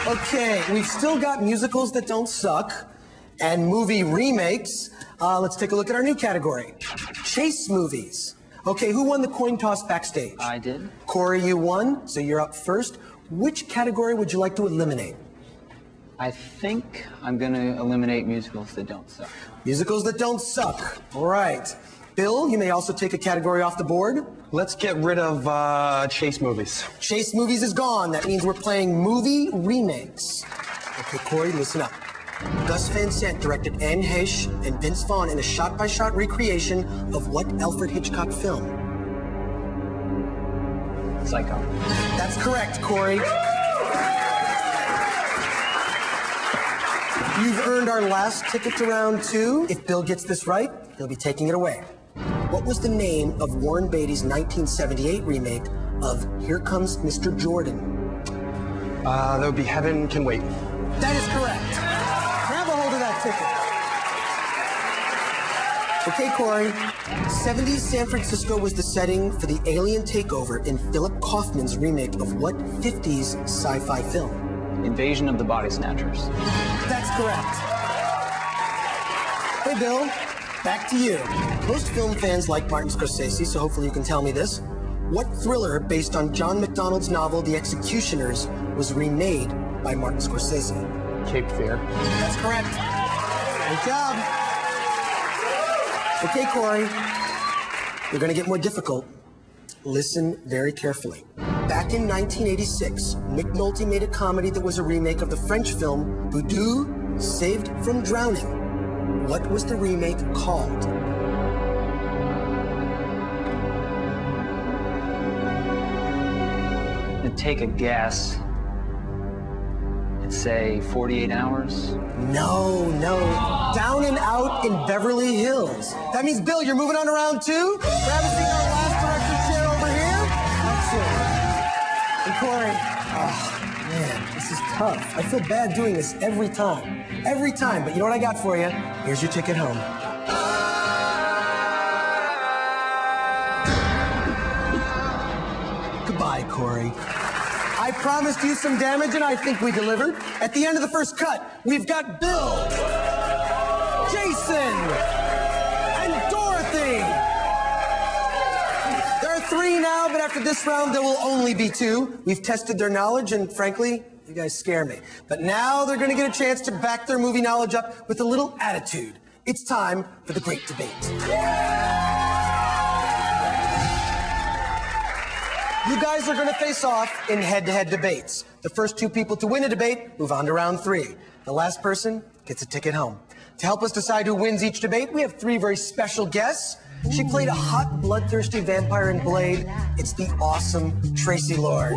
Okay, we've still got musicals that don't suck and movie remakes. Let's take a look at our new category. Chase movies. Okay, who won the coin toss backstage? I did. Corey, you won, so you're up first. Which category would you like to eliminate? I think I'm gonna eliminate musicals that don't suck. Musicals that don't suck. All right. Bill, you may also take a category off the board. Let's get rid of chase movies. Chase movies is gone. That means we're playing movie remakes. Okay, Corey, listen up. Gus Van Sant directed Anne Heche and Vince Vaughn in a shot-by-shot recreation of what Alfred Hitchcock film? Psycho. That's correct, Corey. You've earned our last ticket to round 2. If Bill gets this right, he'll be taking it away. What was the name of Warren Beatty's 1978 remake of Here Comes Mr. Jordan? That would be Heaven Can Wait. That is correct. Grab a hold of that ticket. Okay, Corey. 70s San Francisco was the setting for the alien takeover in Philip Kaufman's remake of what 50s sci-fi film? Invasion of the Body Snatchers. That's correct. Hey, Bill. Back to you. Most film fans like Martin Scorsese, so hopefully you can tell me this. What thriller based on John MacDonald's novel The Executioners was remade by Martin Scorsese? Cape Fear. That's correct. Good job. Okay, Corey. You're going to get more difficult. Listen very carefully. Back in 1986, Nick Nolte made a comedy that was a remake of the French film Boudou, Saved from Drowning. What was the remake called? To take a guess, I'd say 48 hours. No. Down and Out in Beverly Hills. That means, Bill, you're moving on to round 2. Grab a seat in our last director chair over here. Excellent. And Corey, oh, man, this is tough. I feel bad doing this every time. Every time, but you know what I got for you? Here's your ticket home. Goodbye, Corey. I promised you some damage, and I think we delivered. At the end of the first cut, we've got Bill, Jason, and Dorothy. There are 3 now, but after this round, there will only be 2. We've tested their knowledge, and frankly, you guys scare me. But now they're going to get a chance to back their movie knowledge up with a little attitude. It's time for the great debate. You guys are going to face off in head-to-head debates. The first 2 people to win a debate move on to round 3. The last person gets a ticket home. To help us decide who wins each debate, we have 3 very special guests. She played a hot, bloodthirsty vampire in Blade. It's the awesome Tracy Lord.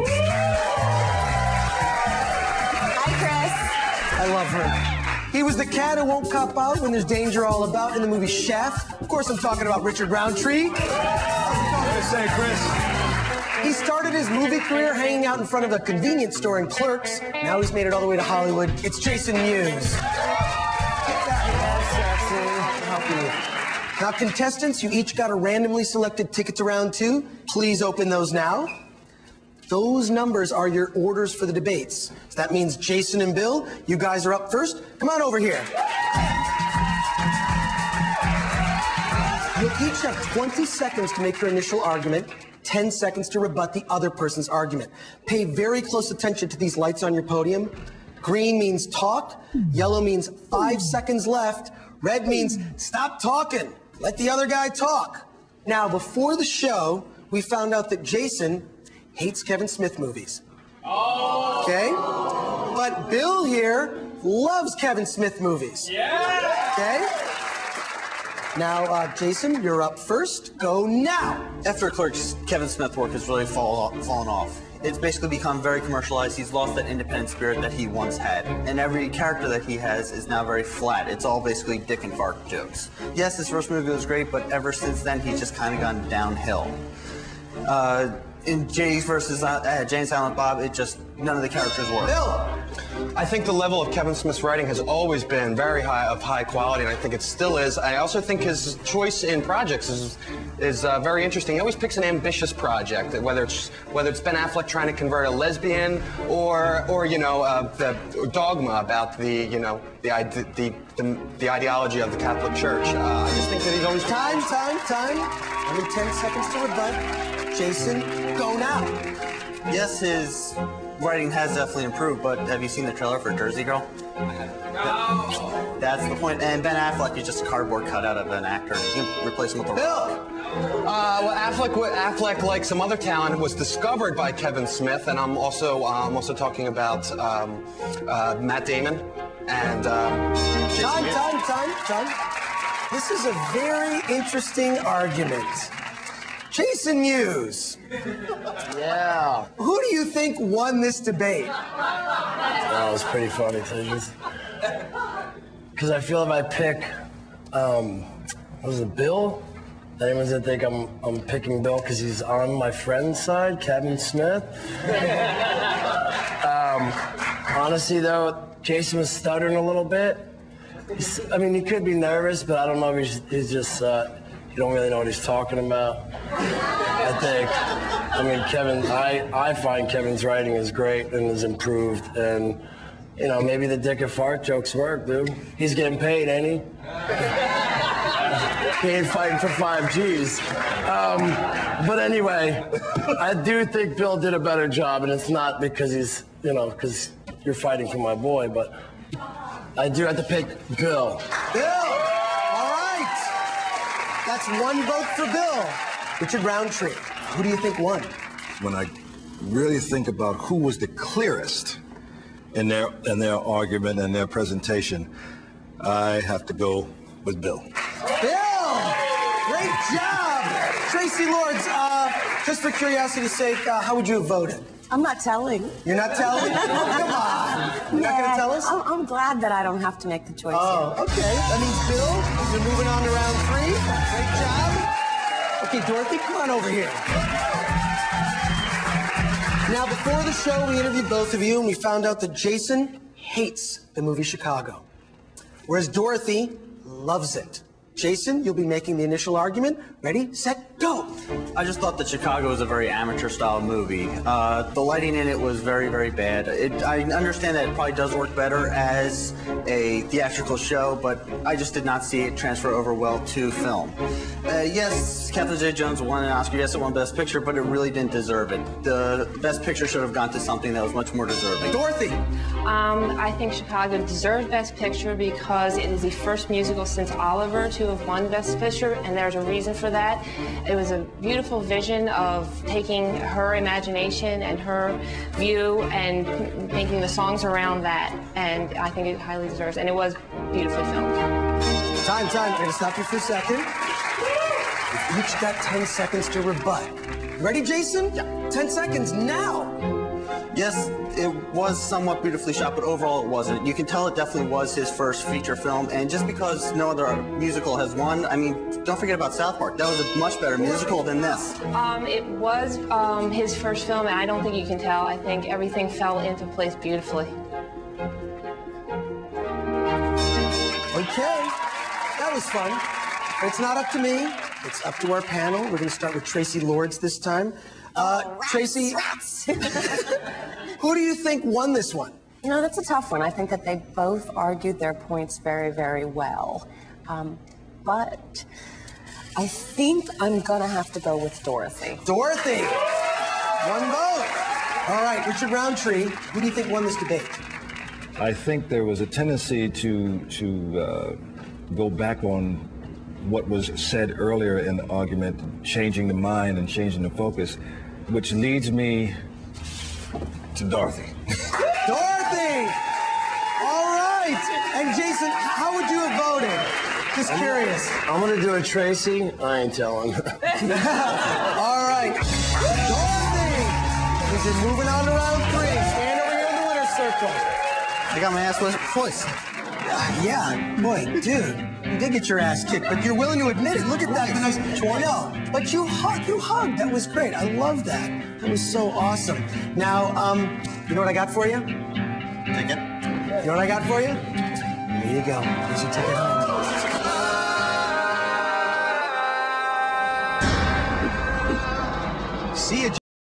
I love her. He was the cat who won't cop out when there's danger all about in the movie Shaft. Of course, I'm talking about Richard Roundtree. What say, Chris? He started his movie career hanging out in front of a convenience store in Clerks. Now he's made it all the way to Hollywood. It's Jason Mewes. Now, contestants, you each got a randomly selected ticket to round 2. Please open those now. Those numbers are your orders for the debates. So that means Jason and Bill, you guys are up first. Come on over here. You'll each have 20 seconds to make your initial argument, 10 seconds to rebut the other person's argument. Pay very close attention to these lights on your podium. Green means talk. Yellow means 5 seconds left. Red means stop talking. Let the other guy talk. Now, before the show, we found out that Jason hates Kevin Smith movies. Oh. Okay? But Bill here loves Kevin Smith movies. Yeah! Okay? Now, Jason, you're up first. Go now. After Clerks, Kevin Smith work has really fallen off. It's basically become very commercialized. He's lost that independent spirit that he once had. And every character that he has is now very flat. It's all basically dick and fart jokes. Yes, his first movie was great, but ever since then, he's just kind of gone downhill. in Jay's versus Jay and Silent Bob, it just, none of the characters work. Bill! I think the level of Kevin Smith's writing has always been very high quality, and I think it still is. I also think his choice in projects is very interesting. He always picks an ambitious project, whether it's Ben Affleck trying to convert a lesbian, or the dogma about the ideology of the Catholic Church. I just think that he's always Time. Only 10 seconds to rebut. Jason, go now. Yes, his writing has definitely improved, but have you seen the trailer for Jersey Girl? No. That's the point. And Ben Affleck is just a cardboard cutout of an actor. You can replace him with a Bill! Well, Affleck, like some other talent, was discovered by Kevin Smith, and I'm also talking about Matt Damon and Jason Mewes. Time. This is a very interesting argument. Jason Mewes. Yeah. Who do you think won this debate? That was pretty funny, because I feel if I pick, was it Bill? Anyone's gonna think I'm picking Bill because he's on my friend's side, Kevin Smith. Honestly, though, Jason was stuttering a little bit. He could be nervous, but I don't know if he's just, you don't really know what he's talking about. Kevin, I find Kevin's writing is great and is improved, and, maybe the dick and fart jokes work, dude. He's getting paid, ain't he? He ain't fighting for 5 Gs. But anyway, I do think Bill did a better job, and it's not because he's, because you're fighting for my boy, but I do have to pick Bill. Bill! All right. That's 1 vote for Bill. Richard Roundtree, who do you think won? When I really think about who was the clearest in their argument and their presentation, I have to go with Bill. Bill! Great job! Tracy Lords, just for curiosity's sake, how would you have voted? I'm not telling. You're not telling? Come on. You're not going to tell us? I'm glad that I don't have to make the choice. Oh, okay. That means Bill, you're moving on to round 3. Great job. Okay, Dorothy, come on over here. Now, before the show, we interviewed both of you, and we found out that Jason hates the movie Chicago, whereas Dorothy loves it. Jason, you'll be making the initial argument. Ready, set, go. I just thought that Chicago was a very amateur-style movie. The lighting in it was very, very bad. I understand that it probably does work better as a theatrical show, but I just did not see it transfer over well to film. Yes, Catherine Zeta-Jones won an Oscar. Yes, it won Best Picture, but it really didn't deserve it. The Best Picture should have gone to something that was much more deserving. Dorothy. I think Chicago deserves Best Picture because it is the first musical since Oliver to have won Best Picture, and there's a reason for that. It was a beautiful vision of taking her imagination and her view and making the songs around that, and I think it highly deserves, and it was beautifully filmed. Time. I'm going to stop you for a second. You've each got 10 seconds to rebut. Ready, Jason? Yeah. 10 seconds now. Yes, it was somewhat beautifully shot, but overall it wasn't. You can tell it definitely was his first feature film, and just because no other musical has won, don't forget about South Park. That was a much better musical than this. It was his first film, and I don't think you can tell. I think everything fell into place beautifully. Okay, that was fun. But it's not up to me. It's up to our panel. We're going to start with Tracy Lords this time. Tracy, who do you think won this one? That's a tough one. I think that they both argued their points very, very well. But I think I'm going to have to go with Dorothy. Dorothy! 1 vote. All right, Richard Roundtree, who do you think won this debate? I think there was a tendency to go back on what was said earlier in the argument, changing the mind and changing the focus, which leads me to Dorothy. Dorothy! All right. And Jason, how would you have voted? Just curious. I'm going to do a Tracy. I ain't telling. All right. Dorothy! We're just moving on to round 3. Stand over here in the winner's circle. I got my ass voice. Yeah, boy, dude. You did get your ass kicked, but you're willing to admit it. Look at that. The nice no, but you hugged. That was great. I love that. That was so awesome. Now, you know what I got for you? Take it. You know what I got for you? Here you go. Here's your ticket home. See you,